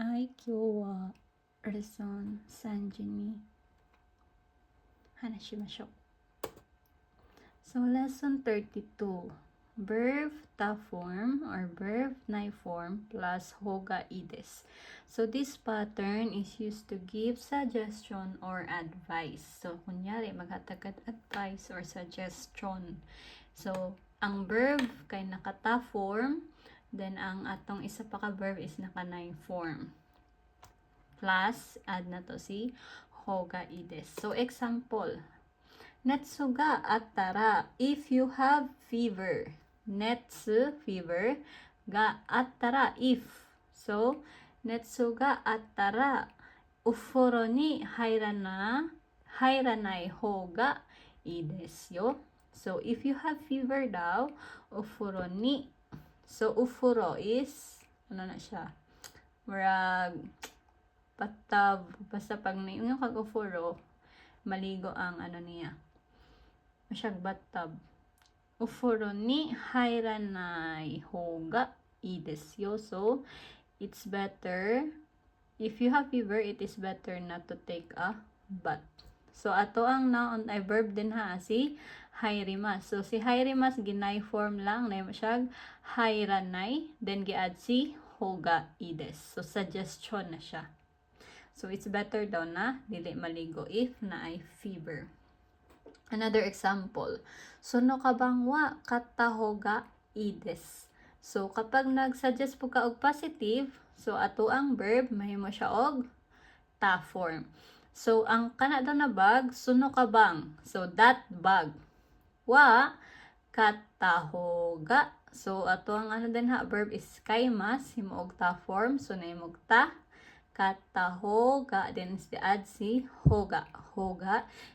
はい、今日はレッスン3時に話しましょう。So, lesson 32. Verb ta form or verb na form plus hoga ides. So, this pattern is used to give suggestion or advice. So, kunyari, maghatagad advice or suggestion. So, ang verb kay nakata form, then ang atong isa pa ka verb is naka-9 form. Plus, add na to si hoga ides. So, example, Netsuga attara if you have fever. Netsu, fever. Ga attara if. So, netsuga attara ufuro ni hairanai hoga ii desu yo. So, if you have fever daw, ufuro ni. So, ufuro is, ano na siya? Murag, patab. Basta pag yung kag-ufuro, maligo ang ano niya. Masyag bathtub. Ufuro ni hairanai hoga ii desu yo. So, it's better, if you have fever, it is better not to take a bath. So, ato ang noun ay verb din ha, si hairimas. So, si hairimas, ginay form lang, na masyag hairanai, then gi-add si hoga ii desu. So, suggestion na siya. So, it's better daw na dili maligo if na ay fever. Another example, suno ka bang wa katahoga ides. So, kapag nag-suggest po ka og positive, so ato ang verb, mahimo siya og ta form. So, ang kana daw na bag, suno ka bang. So, that bag. Wa katahoga. So, ato ang ano din ha, verb is kaimas, himo og ta form. So, nahimo og ta. Katahoga, then add si hoga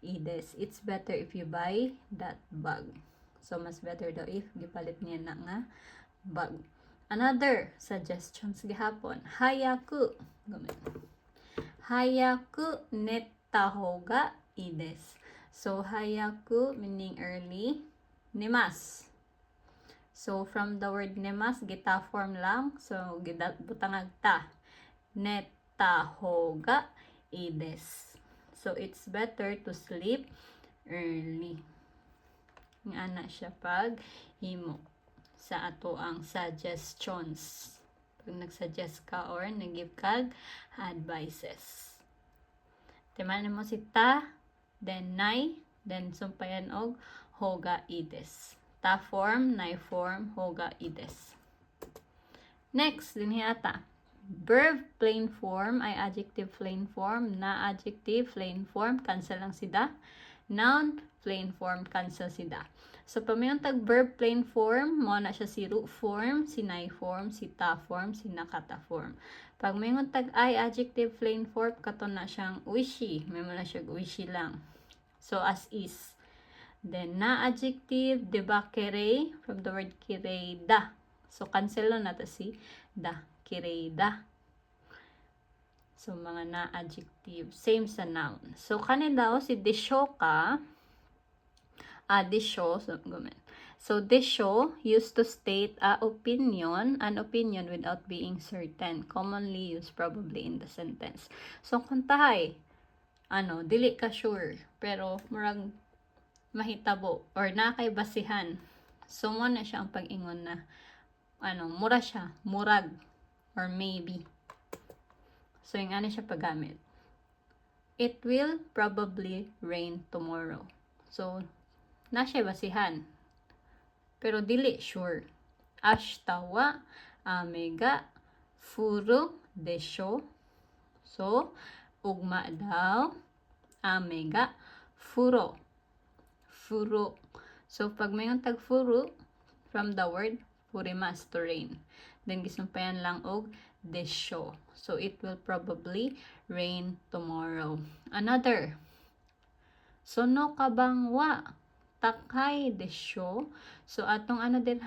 ides. It's better if you buy that bag. So, mas better daw if gipalit niya na nga bag. Another suggestions gihapon. Hayaku netta hoga ides. So, hayaku meaning early. Nemas. So, from the word nemas, gita form lang. So, butangag ta. Hoga ides. So, it's better to sleep early. Nga na siya pag himo sa ato ang suggestions. Pag nag-suggest ka or nag-give kag advices. Timanin mo si ta, then nai, then sumpayan og hoga ides. Ta form, nai form, hoga ides. Next, dinhi ata. Verb plain form ay adjective plain form. Na adjective plain form, cancel lang si da. Noun plain form, cancel si da. So, pamayong tag verb plain form, mo na siya si root form, si nai form, si ta form, si nakata form. Pag mayong tag ay adjective plain form, kato na siyang wishi. May mo na siya wishi lang. So, as is. Then, na adjective, diba, kirei, from the word kirei da. So, cancel na to si da. Kireda. So, mga na-adjective. Same sa noun. So, kanila si deshoka. Desho. So, desho used to state an opinion without being certain. Commonly used probably in the sentence. So, kung tahay, dili ka sure, pero murag mahitabo or nakay basihan. So, mo na siya ang pag-ingon na, mura siya, murag, or maybe. So, yung ano siya paggamit. It will probably rain tomorrow. So, na siya basihan. Pero dili sure. Ashita wa ame ga furu desho. So, ugma daw ame ga furo. Furo. So, pag mayong tag furu, from the word furimas, to rain. Then, gisumpayan lang og desho. So, it will probably rain tomorrow. Another. Sono ka bang wa takay desho. So, atong din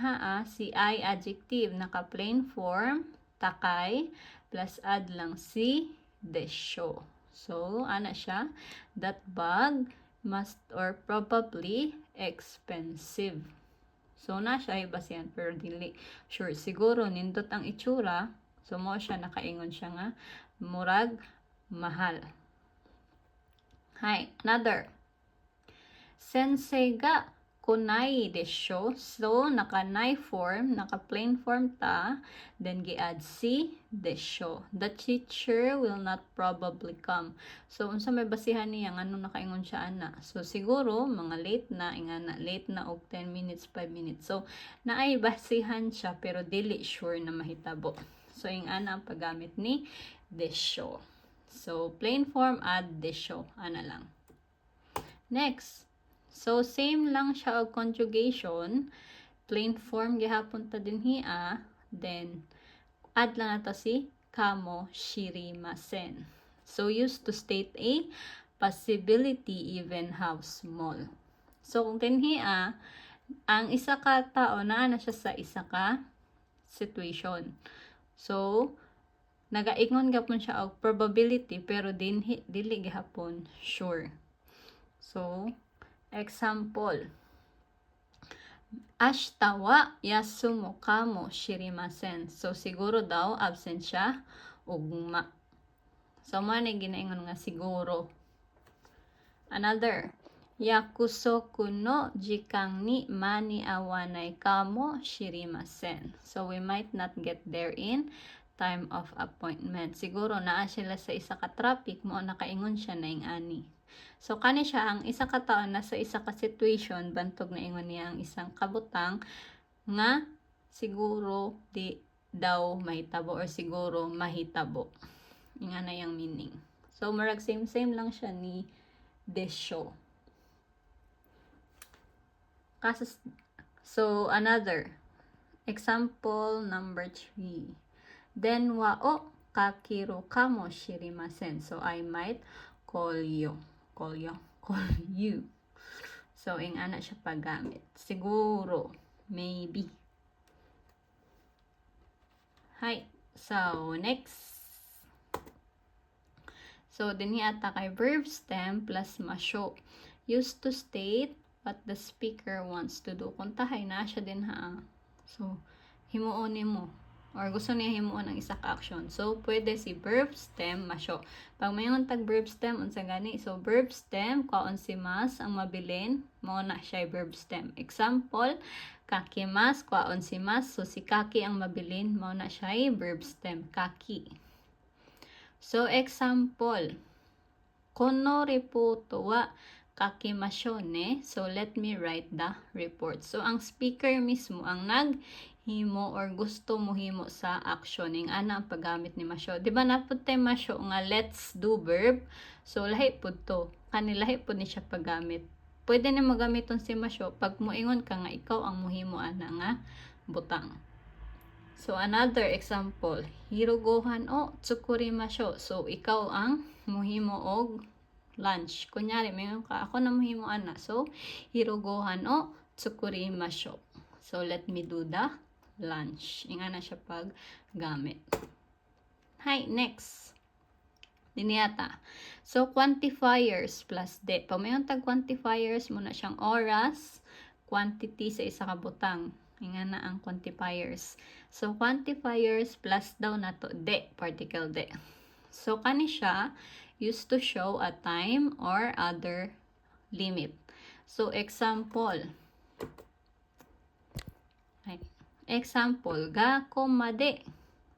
si I adjective. Naka plain form, takay, plus add lang si desho. So, siya? That bag must or probably expensive. So, na siya ibasihan pero dili sure. Siguro, nindot ang itsura. So mo siya nakaingon siya nga murag mahal. Hay, another. Sensei ga kunai desho. So, naka-nai form, naka-plain form ta, then gi-add si desho. The teacher will not probably come. So, unsa may basihan niya, ano nakaingon siya ana. So, siguro, mga late na, ingana, late na og 10 minutes, 5 minutes. So, naay basihan siya, pero dili sure na mahitabo. So, ingana ang paggamit ni desho. So, plain form, add desho. Ana lang. Next. So, same lang siya og conjugation. Plain form gihapon ta din hiya. Then, add lang nato si kamo shirimasen. So, used to state a possibility even how small. So, kung tinhiya, ang isa ka tao na siya sa isa ka situation. So, nagaingon gapon siya og probability pero dili gihapon sure. So, example. Ashita wa yasumu kamo shirimasen. So, siguro daw absent siya ugma. So, man ginaingon nga siguro. Another. Yakusoku no jikan ni maniawanai kamo shirimasen. So, we might not get there in time of appointment. Siguro naa sila sa isa ka traffic mo nakaingon siya na ing ani. So, kani siya ang isa ka taon na sa isa ka situation, bantog na ingon niya ang isang kabutang nga siguro di daw mahitabo or siguro mahitabo. Nga na yung meaning. So, marag same lang siya ni desho. So, another. Example number 3. Denwa o kakiru kamo shirimasen. So, I might call you. Call you. So, ing ana siya paggamit. Siguro. Maybe. Hi. So, next. So, din ata kay verb stem plus masyo. Used to state what the speaker wants to do. Kung tahay na siya din ha. So, himuon mo. Or gusto niya himuon ang isa ka action. So, pwede si verb stem, masyo. Pag mayon tag verb stem, unsa gani? So, verb stem, kaon si mas, ang mabilin, mao na siya verb stem. Example, kakimas, kaon si mas. So, si kaki ang mabilin, mao na siya verb stem, kaki. So, example, kono reporto wa kakimashou ne. So, let me write the report. So, ang speaker mismo ang naghimo or gusto mo himo sa action. Yung ana ang paggamit ni masyo. Diba napod tayo masyo nga let's do verb. So, lahi po to. Kanilahi po ni siya paggamit. Pwede na magamiton si masyo pag muingon ka nga ikaw ang muhimo ana nga butang. So, another example. Hirugohan o tsukurimasyo. So, ikaw ang muhimo og lunch. Kunyari, mayroon ka, ako na muhimo ana. So, hirugohan o tsukurimasyo. So, let me do the lunch. Inga na siya pag gamit. Hi, next. Diniyata. So, quantifiers plus de. Pag mayroon tag quantifiers, muna siyang oras, quantity sa isa ka butang. Inga na ang quantifiers. So, quantifiers plus daw na to de, particle de. So, kani siya used to show a time or other limit. So, example. Example, gakko made.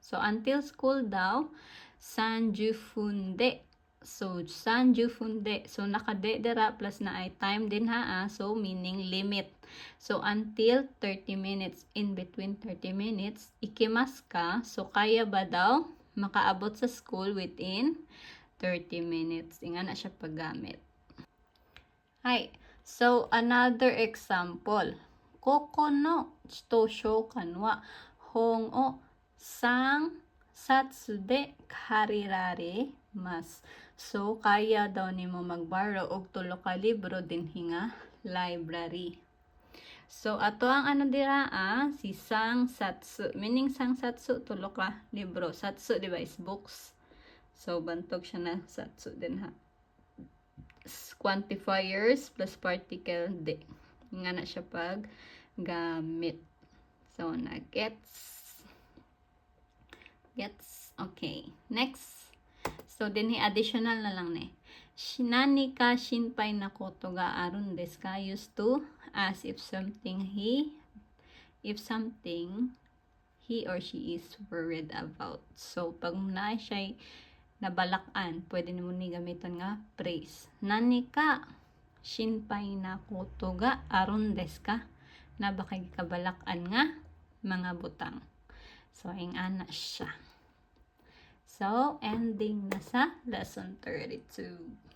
So, until school daw, 30 分で. So, 30 分で. So, naka-de dera plus na ay time din ha. So, meaning limit. So, until 30 minutes. In between 30 minutes, ikimas ka. So, kaya ba daw makaabot sa school within 30 minutes? Inga na siya paggamit. Hi. So, another example. Koko no chitosho kanwa hong o sang satsu de karirare mas. So, kaya daw nimo mag-borrow og 3 ka libro din hinga library. So, ato ang ano dira si sang satsu. Meaning sang satsu, 3 ka libro. Satsu, di ba, is books. So, bantog siya na satsu din ha. Quantifiers plus particle de. Nga na siya pag gamit. So, na-gets. Gets? Okay. Next. So, dinhi additional na lang ni. Nani ka shinpai na koto ga arun desu ka? Used to ask if something he or she is worried about. So, pag na siya nabalakan, pwede mo ni gamiton nga phrase. Nani ka shinpai na koto ga arun desu ka? Na ba kay kabalakan nga mga butang. So, ing ana siya. So, ending na sa lesson 32.